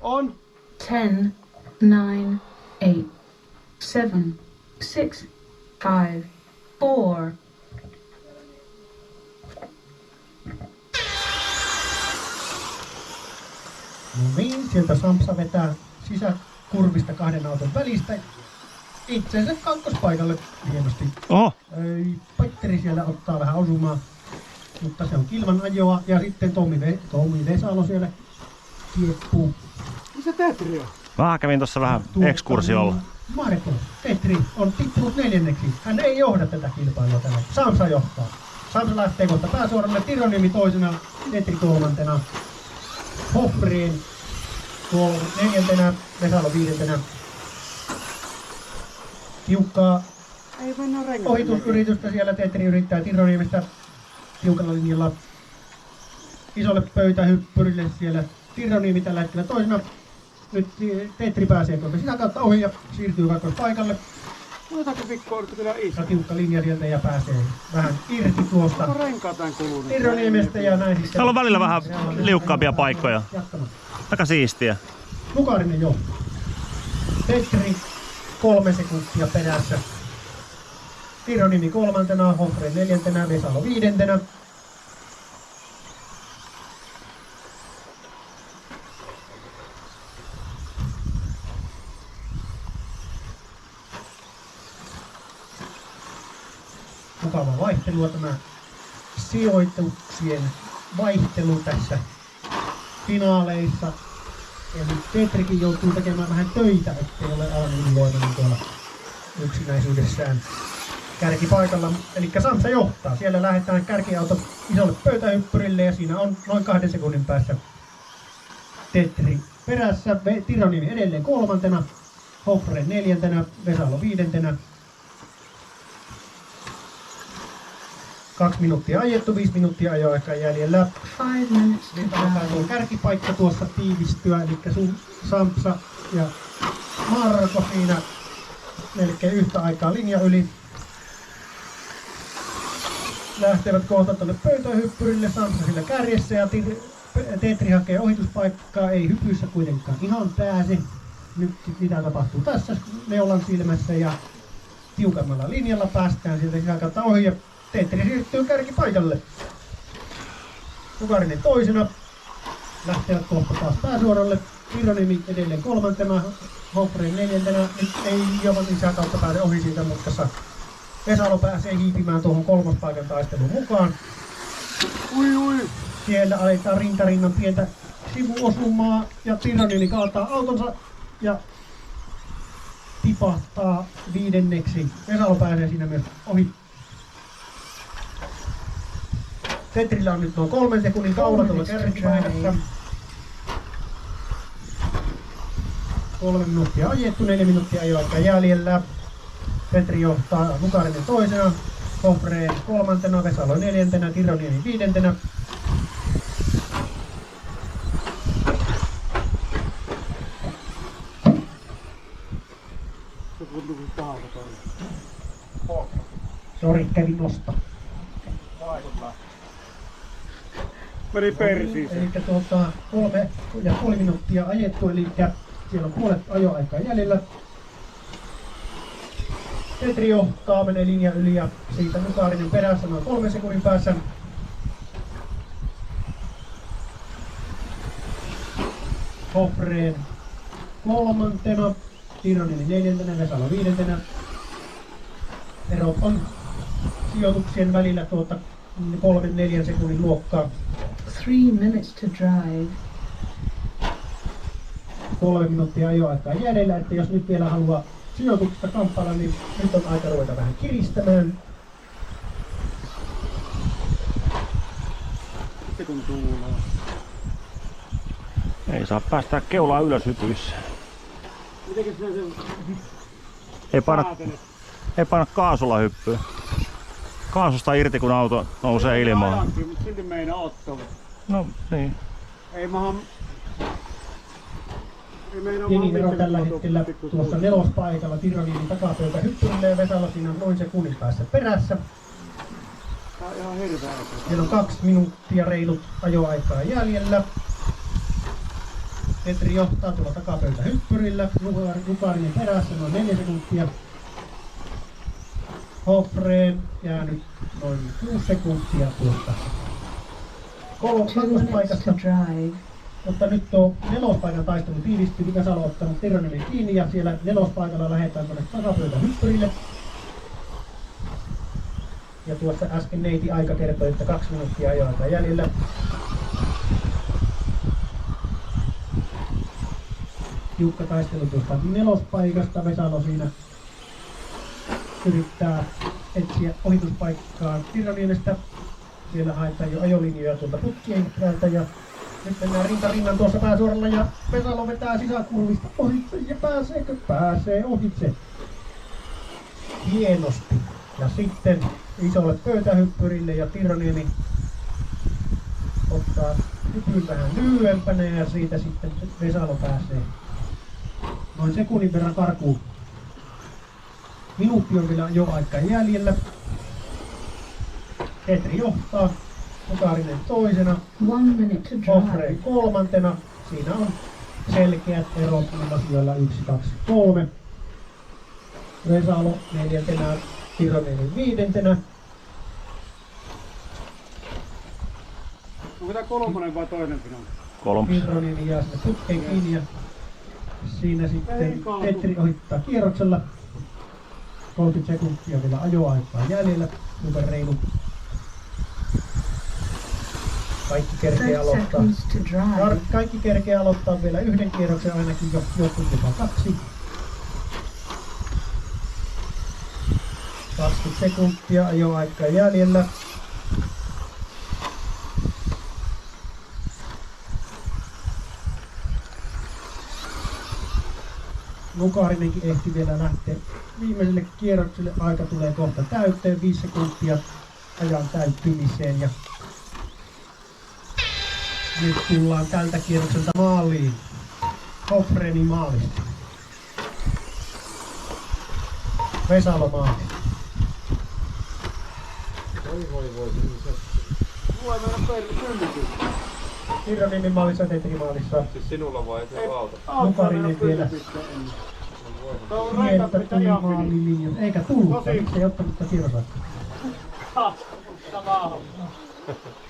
On. 10, 9, 8, 7, 6, 5, 4. No niin, sieltä Sampsa vetää sisäkurvista kahden auton välistä. Itsensä kakkospaikalle hienosti. Oho. Petteri siellä ottaa vähän osumaa, mutta se on kilvan ajoa. Ja sitten Tommi Vesalo siellä kieppuu. Missä Petri on? Mä kävin tuossa vähän ekskursiolla. Marko, Petri on tippunut 4. Hän ei johda tätä kilpailua tällä. Samsa johtaa. Samsa lähtee kohta pääsuoralle. Tironiemi toisena, Petri 3. Hoffreen 4. Vesalo 5. Tiukkaa ohitusyritystä siellä Petri yrittää Tironiemestä tiukalla linjalla isolle pöytähyppyrille siellä. Tironiemi tällä hetkellä toisena. Nyt Petri pääsee kohta sitä kautta ohi ja siirtyy kakkospaikalle. Otetaanko pikku on kyllä iso? Tiukka linja sieltä ja pääsee vähän irti tuosta Onko renkaat tän kulunut? Tironiemestä ja näin sitten. Täällä on välillä vähän liukkaampia paikkoja. Aika siistiä. Lukarinen johto. Petri 3 sekuntia perässä. Tironiemi 3. Hoffre 4. Vesalo 5. Mukava vaihtelua tämä sijoituksien vaihtelu tässä finaaleissa. Ja nyt Petrikin joutuu tekemään vähän töitä, ettei ole aivan ylivoimainen tuolla yksinäisyydessään kärkipaikalla. Eli Samsa johtaa. Siellä lähdetään kärkiauto isolle pöytähyppyrille ja siinä on noin 2 sekunnin päässä Petri perässä. Tironiemi edelleen 3. Hoffre 4. Vesalo 5. 2 minuuttia ajettu, 5 minuuttia ajoaikaa jäljellä. 5 minutes to Nyt alkaa tuo drive. kärkipaikka tuossa tiivistyä, eli sun Sampsa ja Marko siinä melkein yhtä aikaa linja yli. Lähtevät kohta tuonne pöytähyppyrille, Sampsa sillä kärjessä ja Petri hakee ohituspaikkaa, ei hypyissä kuitenkaan ihan pääse. Nyt mitä tapahtuu tässä neulan silmässä ja tiukemmalla linjalla päästään sieltä sitä kautta ohi ja Petri siirtyy kärkipaikalle. Lukarinen toisena. Lähtevät kohta taas pääsuoralle. Tironiemi edelleen 3. Hoffreen 4. Nyt ei jopa lisää kautta pääse ohi siitä mutkassa. Vesalo pääsee hiipimään tuohon 3. paikan taisteluun mukaan. Ui. Siellä aletaan rintarinnan pientä sivuosumaa ja Tironiemi kaataa autonsa ja tipahtaa 5. Vesalo pääsee siinä myös ohi. Petrillä on nyt noin 3 sekunnin kaula tuolla kärkipaikassa. 3 minuuttia ajettu, 4 minuuttia ajoaikaa jäljellä. Petri johtaa Lukarinen toisena, Hoffreen 3. Vesalo 4. Tironiemi 5. Sori, kävi nosta. Meni persiin. Eli 3,5 minuuttia ajettu, eli siellä on puolet ajoaikaa jäljellä. Petri johtaa, menee linjan yli ja siitä Lukarinen perässä noin 3 sekunnin päässä. Hoffreen 3. Tironiemi 4. Vesalo 5. Erot on sijoituksien välillä 3-4 sekunnin luokkaa. 3 minutes to drive. 3 minuuttia ajoaikaa jäljellä, että jos nyt vielä haluaa sijoituksesta kamppailla, niin nyt on aika ruveta vähän kiristämään. Sitten kun tuulaa. Ei saa päästää keulaa ylös hypyissä. Mitenkä sinä sen Ei paina kaasulla hyppyä. Kaasusta irti kun auto nousee ilmaan. Mutta silti meinaa ottaa. No niin. Ei maha... Ei meinaa Jenivero tällä hetkellä tuossa 4. paikalla Tironiemi takapöytä hyppyrille ja Vesalo siinä on noin sekunnin päässä perässä. Tää on ihan hirveä. Siellä on 2 minuuttia reilut ajoaikaa jäljellä. Petri johtaa tuolla takapöytähyppyrillä. Nukarinen perässä noin 4 sekuntia. Hofreen jäänyt noin 6 sekuntia tuosta 2 minutes kakkospaikasta. to drive. Mutta nyt tuo 4. taistelu tiivistyy. Vesalo on ottanut Tironiemi kiinni ja siellä 4. lähdetään tuonne takapöytähyppyrille. Ja tuossa äsken neiti aika kertoi, että 2 minuuttia ajoaikaa jäljellä. Tiukka taistelu tuosta 4. Vesalo siinä yrittää etsiä ohituspaikkaa Tironiemestä. Siellä haetaan jo ajolinjoja tuolta putkien päältä ja nyt mennään rinta rinnan tuossa pääsuoralla ja Vesalo vetää sisäkulmista ohitse ja pääseekö? Pääsee ohitse. Hienosti. Ja sitten isolle pöytähyppyrille ja Tironiemi ottaa hypyn vähän lyhyempänä ja siitä sitten Vesalo pääsee noin sekunnin verran karkuun. Minuutti on vielä jo aika jäljellä. Petri johtaa, Nukarinen toisena, 1 minute to Hofreen drive. 3. Siinä on selkeät erot siellä 1, 2, 3. Vesalo 4. Tironiemi 5. Onko tää 3 vai toinen finaali? 3. Tironiemi jää sinne putkeen kiinni ja siinä sitten Petri ohittaa kierroksella. 30 sekuntia vielä ajoaikaa jäljellä, super reilu. Kaikki kerkee 30 aloittaa. seconds to drive. Kaikki kerkee aloittaa vielä 1 kierroksen ainakin, jotkut jopa 2. 20 sekuntia ajoaikaa jäljellä. Nukarinenkin ehti vielä lähteä viimeiselle kierrokselle. Aika tulee kohta täyteen, 5 sekuntia ajan täyttymiseen. Ja nyt tullaan tältä kierrokselta maaliin. Hofreeni maalista. Vesalo maalista. Voi mennä pöllytys. Tironiemi maalissa, Petri maalissa. Siis sinulla vai se auto? Nukarinen vielä. Tuo on Hientä reikä pitää tuli ihan maaliin linjassa. Eikä tullutkaan, Tosi. miksi ei ottanut sitä kierrosaikaa. hyvin.